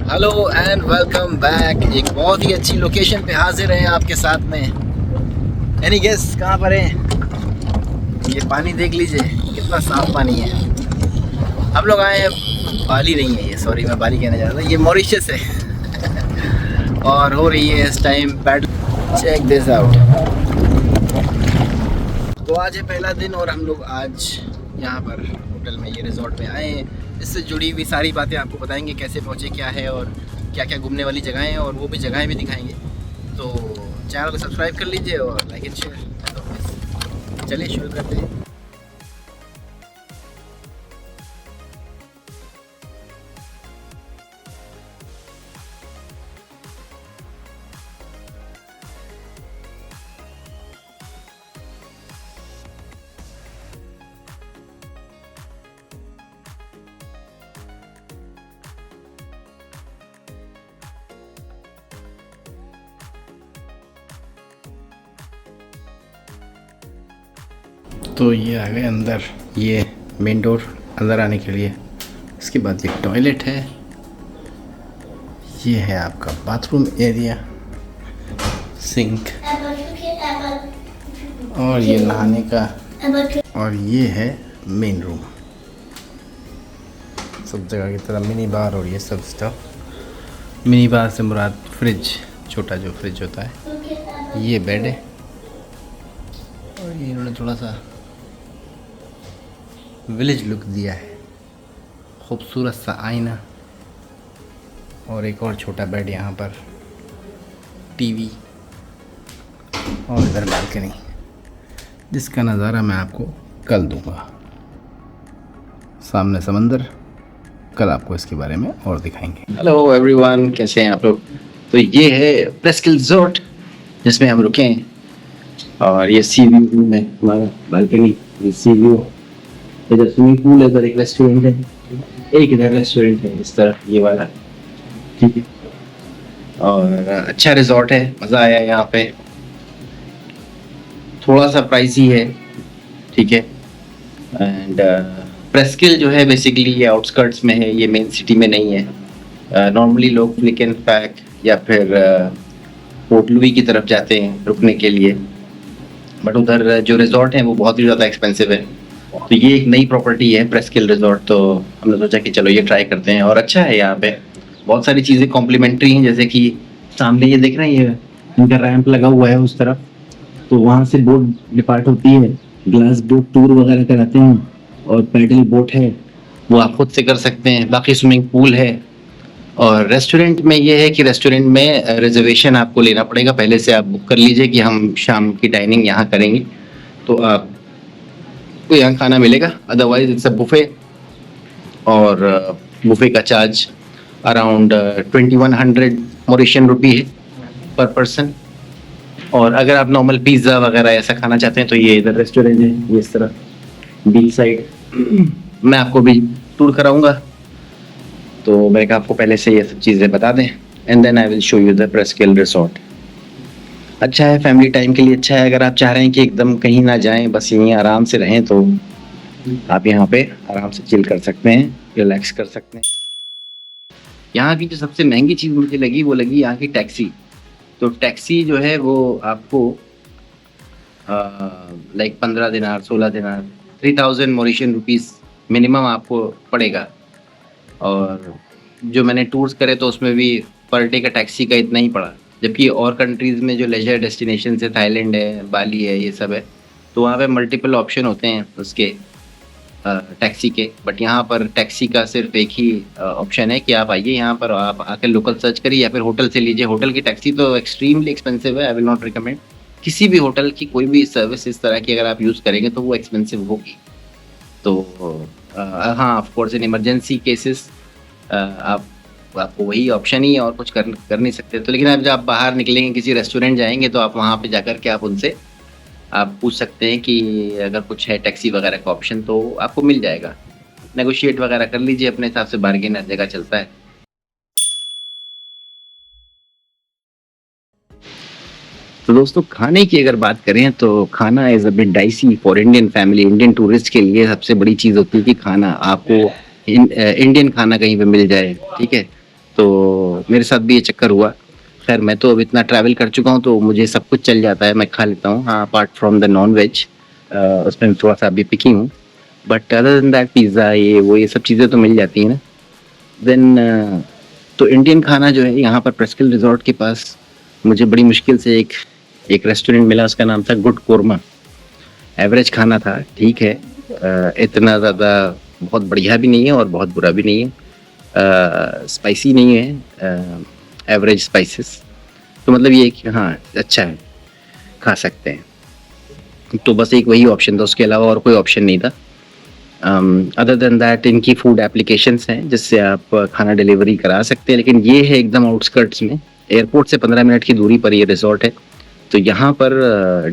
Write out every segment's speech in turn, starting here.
Hello and welcome back. एक बहुत ही अच्छी लोकेशन पे हाजिर हैं आपके साथ में। एनी गेस कहाँ पर है? ये पानी देख लीजिए कितना साफ पानी है। हम लोग आए हैं, बाली नहीं है ये, सॉरी मैं बाली कहने जा रहा था, ये मॉरिशस है। और हो रही है इस time paddle. Check this out. तो आज है पहला दिन और हम लोग आज यहाँ पर होटल में, ये रिजॉर्ट में आए हैं। इससे जुड़ी हुई सारी बातें आपको बताएंगे, कैसे पहुँचे, क्या है और क्या क्या घूमने वाली जगहें हैं, और वो भी जगहें भी दिखाएंगे। तो चैनल को सब्सक्राइब कर लीजिए और लाइक एंड शेयर। चलिए शुरू करते हैं। तो ये आ गए अंदर, ये मेन डोर अंदर आने के लिए। इसके बाद ये टॉयलेट है, ये है आपका बाथरूम एरिया, सिंक, और ये नहाने का, और ये है मेन रूम। सब जगह की तरह मिनी बार और ये सब स्टफ। मिनी बार से मुराद फ्रिज, छोटा जो फ्रिज होता है। ये बेड है और ये इन्होंने थोड़ा सा विलेज लुक दिया है, खूबसूरत सा आईना और एक और छोटा बेड यहाँ पर, टीवी, और इधर बालकनी जिसका नज़ारा मैं आपको कल दूंगा। सामने समंदर, कल आपको इसके बारे में और दिखाएंगे। हेलो एवरीवन, कैसे हैं आप लोग? तो ये है प्रेस्किल रिजॉर्ट जिसमें हम रुके हैं, और ये सी व्यू रूम है हमारा, बालकनी, ये सी व्यू। इधर स्विमिंग पूल है, इधर एक रेस्टोरेंट है, एक इधर रेस्टोरेंट है इस तरह, ये वाला, ठीक है। और अच्छा रिजॉर्ट है, मज़ा आया यहाँ पे। थोड़ा सा प्राइसी है, ठीक है। एंड प्रेस्किल जो है बेसिकली ये आउटस्कर्ट्स में है, ये मेन सिटी में नहीं है। नॉर्मली लोग फ्लिक एंड पैक या फिर पोर्ट लुई की तरफ जाते हैं रुकने के लिए, बट उधर जो रिजॉर्ट है वो बहुत ही ज़्यादा एक्सपेंसिव है। तो ये एक नई प्रॉपर्टी है प्रेस्किल रिजॉर्ट, तो हमने सोचा कि चलो ये ट्राई करते हैं। और अच्छा है, यहाँ पे बहुत सारी चीज़ें कॉम्प्लीमेंट्री हैं, जैसे कि सामने ये देख रहे हैं, ये इनका रैंप लगा हुआ है उस तरफ, तो वहाँ से बोट डिपार्ट होती है, ग्लास बोट टूर वगैरह कराते हैं, और पैडल बोट है वो आप खुद से कर सकते हैं। बाकी स्विमिंग पूल है। और रेस्टोरेंट में ये है कि रेस्टोरेंट में रिजर्वेशन आपको लेना पड़ेगा, पहले से आप बुक कर लीजिए कि हम शाम की डाइनिंग यहाँ करेंगे, तो आप को यहाँ खाना मिलेगा। अदरवाइज इट्स अ बुफे, और बुफे का चार्ज अराउंड 2100 मॉरिशियन रुपी है पर पर्सन। और अगर आप नॉर्मल पिज़्ज़ा वगैरह ऐसा खाना चाहते हैं तो ये इधर रेस्टोरेंट है, ये इस तरह बीच साइड। मैं आपको भी टूर कराऊंगा, तो मैंने कहा आपको पहले से ये सब चीज़ें बता दें, and then I will show you the प्रेस्किल रिजॉर्ट। अच्छा है, फैमिली टाइम के लिए अच्छा है। अगर आप चाह रहे हैं कि एकदम कहीं ना जाएं, बस यहीं आराम से रहें, तो आप यहाँ पे आराम से चिल कर सकते हैं, रिलैक्स कर सकते हैं। यहाँ की जो सबसे महंगी चीज़ मुझे लगी वो लगी यहाँ की टैक्सी। तो टैक्सी जो है वो आपको लाइक 15 दिनार 16 दिनार 3000 मॉरिशियन रुपीज़ मिनिमम आपको पड़ेगा। और जो मैंने टूर्स करे तो उसमें भी पर डे का टैक्सी का इतना ही पड़ा। जबकि और कंट्रीज़ में जो लेजर डेस्टिनेशन है, थाईलैंड है, बाली है, ये सब है, तो वहाँ पे मल्टीपल ऑप्शन होते हैं उसके टैक्सी के। बट यहाँ पर टैक्सी का सिर्फ एक ही ऑप्शन है कि आप आइए यहाँ पर, आप आकर लोकल सर्च करिए या फिर होटल से लीजिए। होटल की टैक्सी तो एक्सट्रीमली एक्सपेंसिव है, आई विल नॉट रिकमेंड। किसी भी होटल की कोई भी सर्विस इस तरह की अगर आप यूज़ करेंगे तो वो एक्सपेंसिव होगी। तो हाँ, of course in emergency cases आपको वही ऑप्शन ही है, और कुछ कर नहीं सकते। तो लेकिन अब जब आप बाहर निकलेंगे, किसी रेस्टोरेंट जाएंगे, तो आप वहाँ पे जाकर के आप उनसे आप पूछ सकते हैं कि अगर कुछ है टैक्सी वगैरह का ऑप्शन, तो आपको मिल जाएगा। नेगोशिएट वगैरह कर लीजिए अपने हिसाब से, बार्गेन हर जगह चलता है। तो दोस्तों, खाने की अगर बात करें तो खाना is a bit dicey for Indian family. Indian tourist के लिए सबसे बड़ी चीज़ होती है कि खाना आपको इंडियन खाना कहीं पे मिल जाए, ठीक है। तो मेरे साथ भी ये चक्कर हुआ। खैर मैं तो अब इतना ट्रैवल कर चुका हूँ तो मुझे सब कुछ चल जाता है, मैं खा लेता हूँ। हाँ, अपार्ट फ्रॉम द नॉन-वेज उसमें थोड़ा-सा अभी पिकी हूँ। But other than that pizza ये वो ये सब चीज़ें तो मिल जाती हैं ना। देन तो इंडियन खाना जो है यहाँ पर प्रेस्किल रिज़ॉर्ट के पास मुझे बड़ी मुश्किल से एक एक रेस्टोरेंट मिला, उसका नाम था गुड कोरमा। एवरेज खाना था, ठीक है। इतना ज़्यादा बहुत बढ़िया भी नहीं है और बहुत बुरा भी नहीं है। स्पाइसी नहीं है, एवरेज स्पाइसेस। तो मतलब ये है कि हाँ, अच्छा है, खा सकते हैं। तो बस एक वही ऑप्शन था, उसके अलावा और कोई ऑप्शन नहीं था। अदर देन दैट इनकी फूड एप्लीकेशंस हैं जिससे आप खाना डिलीवरी करा सकते हैं, लेकिन ये है एकदम आउटस्कर्ट्स में। एयरपोर्ट से 15 मिनट की दूरी पर ये रिज़ॉर्ट है। तो यहाँ पर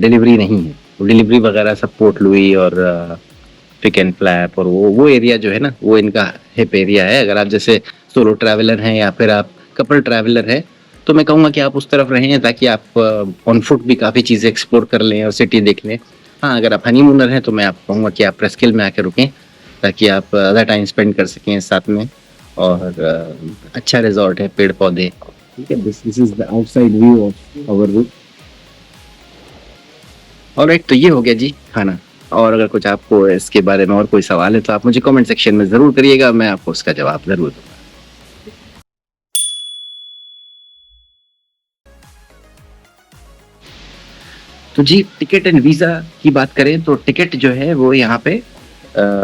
डिलीवरी नहीं है। डिलीवरी वगैरह सब पोर्ट लुई और पिक एंड फ्लैप और वो एरिया जो है ना, वो इनका हिप एरिया है। अगर आप जैसे सोलो ट्रैवलर हैं या फिर आप कपल ट्रैवलर हैं, तो मैं कहूँगा कि आप उस तरफ रहें ताकि आप ऑन फुट भी काफ़ी चीज़ें एक्सप्लोर कर लें और सिटी देख लें। हाँ, अगर आप हनीमूनर हैं तो मैं आपको कहूँगा कि आप प्रेस्किल में आके रुकें ताकि आप ज़्यादा टाइम स्पेंड कर सकें साथ में। और अच्छा रिज़ॉर्ट है, पेड़-पौधे, ठीक है? This is the outside view of our room. Alright, तो ये हो गया जी खाना। और अगर कुछ आपको इसके बारे में और कोई सवाल है तो आप मुझे कमेंट सेक्शन में ज़रूर करिएगा, मैं आपको उसका जवाब ज़रूर दूँगा। तो जी टिकट एंड वीज़ा की बात करें तो टिकट जो है वो यहाँ पे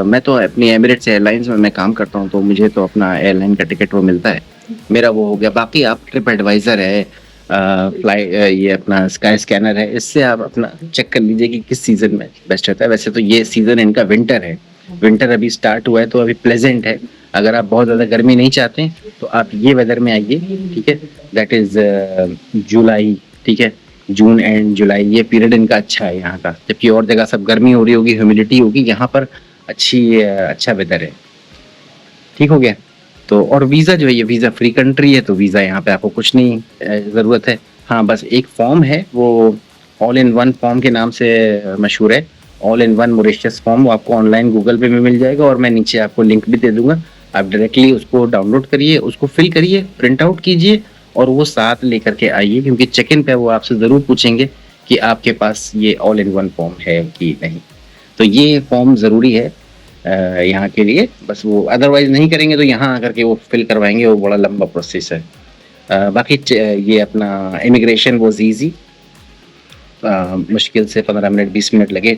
मैं तो अपनी एमिरेट्स एयरलाइंस में मैं काम करता हूँ तो मुझे तो अपना एयरलाइन का टिकट वो मिलता है। मेरा वो हो गया। बाकी आप ट्रिप एडवाइज़र है, ये अपना स्काई स्कैनर है, इससे आप अपना चेक कर लीजिए कि किस सीज़न में बेस्ट रहता है। वैसे तो ये सीज़न इनका विंटर है। विंटर अभी स्टार्ट हुआ है तो अभी प्लेज़ेंट है। अगर आप बहुत ज़्यादा गर्मी नहीं चाहते तो आप ये वेदर में आइए, ठीक है? दैट इज़ जुलाई, ठीक है? जून एंड जुलाई ये पीरियड इनका अच्छा है यहाँ का। जबकि और जगह सब गर्मी हो रही होगी, ह्यूमिडिटी होगी, यहाँ पर अच्छा वेदर है। ठीक हो गया? तो और वीज़ा जो है ये वीज़ा फ्री कंट्री है तो वीज़ा यहाँ पे आपको कुछ नहीं ज़रूरत है। हाँ, बस एक फॉर्म है वो ऑल इन वन फॉर्म के नाम से मशहूर है। All in one Mauritius form, वो आपको ऑनलाइन गूगल पे भी मिल जाएगा और मैं नीचे आपको लिंक भी दे दूँगा। आप डायरेक्टली उसको डाउनलोड करिए, उसको फिल करिए, प्रिंट आउट कीजिए और वो साथ लेकर के आइए क्योंकि चेक इन पे वो आपसे ज़रूर पूछेंगे कि आपके पास ये ऑल इन वन फॉर्म है कि नहीं। तो ये फॉर्म ज़रूरी है यहाँ के लिए। बस वो अदरवाइज़ नहीं करेंगे तो यहाँ आकर के वो फिल करवाएँगे, वो बड़ा लंबा प्रोसेस है। बाकी ये अपना इमिग्रेशन वाज़ ईज़ी। मुश्किल से 15 मिनट 20 मिनट लगे,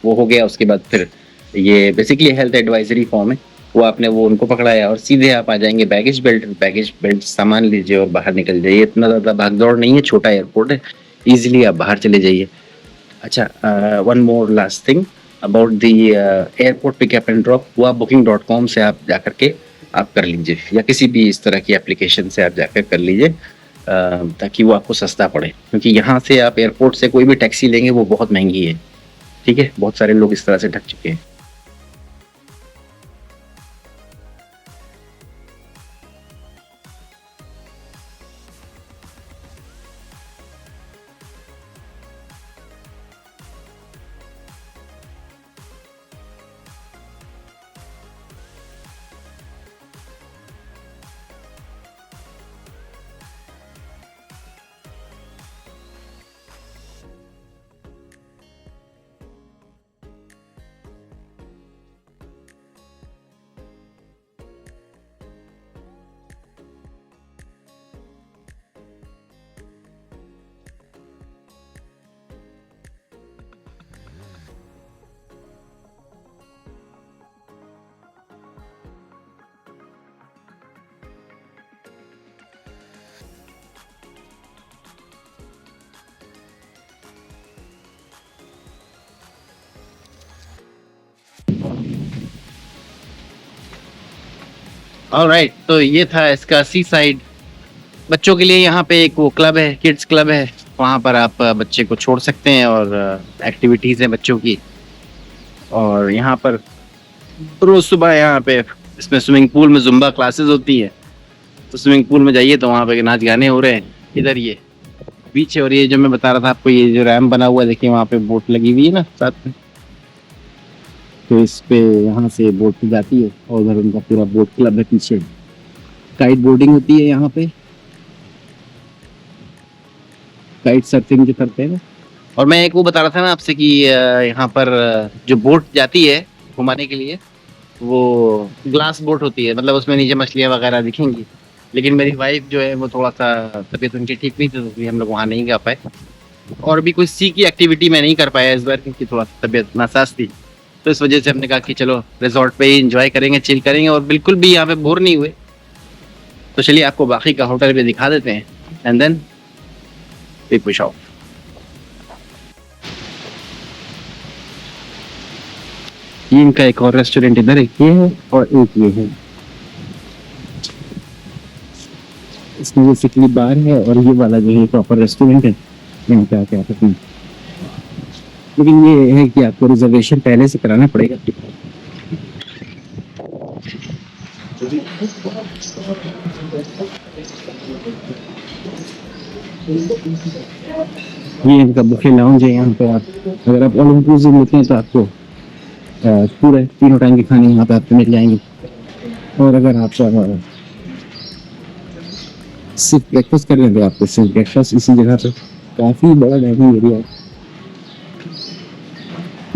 वो हो गया। उसके बाद फिर ये बेसिकली हेल्थ एडवाइजरी फॉर्म है, वो आपने वो उनको पकड़ाया और सीधे आप आ जाएँगे बैगेज बेल्ट सामान लीजिए और बाहर निकल जाइए। इतना ज़्यादा भाग-दौड़ नहीं है, छोटा एयरपोर्ट है, ईज़िली आप बाहर चले जाइए। अच्छा, one more last thing about the airport pickup and drop, वो आप booking.com से आप जाकर के आप कर लीजिए या किसी भी इस तरह की एप्लीकेशन से आप जाकर कर लीजिए ताकि वो आपको सस्ता पड़े क्योंकि यहाँ से आप एयरपोर्ट से कोई भी टैक्सी लेंगे वो बहुत महंगी है। ठीक है? बहुत सारे लोग इस तरह से ठग चुके हैं। ऑलराइट, तो ये था इसका सी साइड। बच्चों के लिए यहाँ पे एक वो क्लब है, किड्स क्लब है, वहाँ पर आप बच्चे को छोड़ सकते हैं और एक्टिविटीज़ हैं बच्चों की। और यहाँ पर रोज़ सुबह यहाँ पे इसमें स्विमिंग पूल में ज़ुम्बा क्लासेस होती है, तो स्विमिंग पूल में जाइए तो वहाँ पे नाच गाने हो रहे हैं। इधर ये बीच है और ये जो मैं बता रहा था आपको, ये जो रैम्प बना हुआ है देखिए, वहाँ पे बोट लगी हुई है ना साथ में, तो इस पे यहाँ से बोट जाती है और उधर उनका पूरा बोट क्लब है पीछे। काइट बोर्डिंग होती है यहाँ पे, काइट सर्फिंग जो करते हैं ना। और मैं एक वो बता रहा था ना आपसे कि यहाँ पर जो बोट जाती है घुमाने के लिए, वो ग्लास बोट होती है, मतलब उसमें नीचे मछलियाँ वगैरह दिखेंगी। लेकिन मेरी वाइफ जो है वो थोड़ा-सा तबीयत उनकी ठीक नहीं थी, तो इसलिए हम लोग वहाँ नहीं जा पाए। और भी कोई सी की एक्टिविटी मैं नहीं कर पाया इस बार, क्योंकि थोड़ा-सा तबीयत नासाज थी। तो इस वजह से हमने कहा कि चलो रिज़ॉर्ट पे ही एन्जॉय करेंगे, चिल करेंगे और बिल्कुल भी यहाँ पे बोर नहीं हुए। तो चलिए आपको बाकी का होटल भी दिखा देते हैं and then we push off. ये इनका एक और रेस्टोरेंट इधर एक ये है और एक ये है। इसमें बेसिकली बार है और ये वाला जो है प्रॉपर रेस्टोरेंट है, यहाँ पे आके आप अपनी, लेकिन ये है कि आपको रिजर्वेशन पहले से कराना पड़ेगा। ये इनका बुफे लाउंज है, यहाँ पे आप अगर आप ऑल इंक्लूसिव लेते हैं तो आपको पूरे तीनों टाइम के खाने यहाँ पे आपको मिल जाएंगे। और अगर आप सिर्फ ब्रेकफास्ट कर रहे हैं तो आपको सिर्फ ब्रेकफास्ट इसी जगह पे, काफ़ी बड़ा डाइनिंग एरिया है।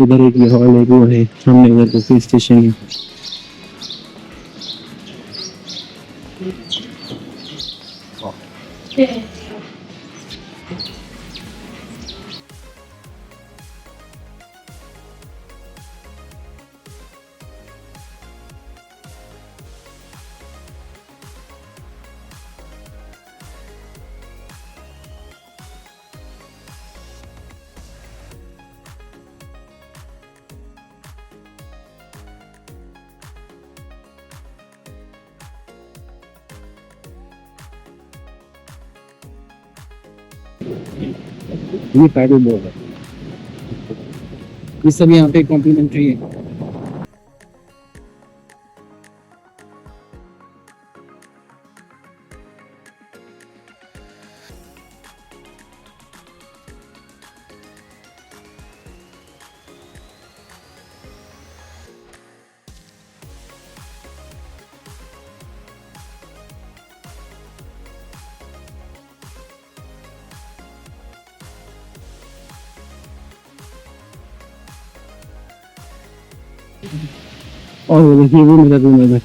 इधर एक ये हॉल है, वो है सामने, इधर बुफे स्टेशन है। ये पैडल बोर्ड है, ये सब यहाँ पे कॉम्प्लीमेंट्री है। और वो देखिए वो मेरा रूम है।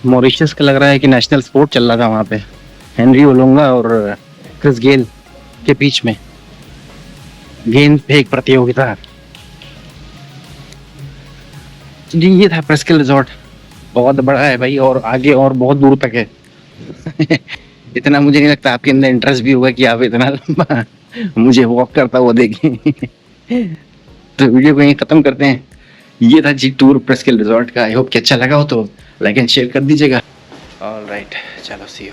मॉरिशस का लग रहा है कि नेशनल स्पोर्ट चल रहा था वहाँ पे, हेनरी ओलोंगा और क्रिस गेल के बीच में गेंद फेंक प्रतियोगिता। जी ये था प्रेस्किल रिजॉर्ट, बहुत बड़ा है भाई और आगे और बहुत दूर तक है। इतना मुझे नहीं लगता आपके अंदर इंटरेस्ट भी होगा कि आप इतना लंबा मुझे वॉक करता हुआ देखें। तो वीडियो को यहीं खत्म करते हैं। ये था जी टूर प्रेस्किल रिजॉर्ट का। आई होप कि अच्छा लगा हो तो लाइक एंड शेयर कर दीजिएगा। ऑलराइट, चलो सी यू।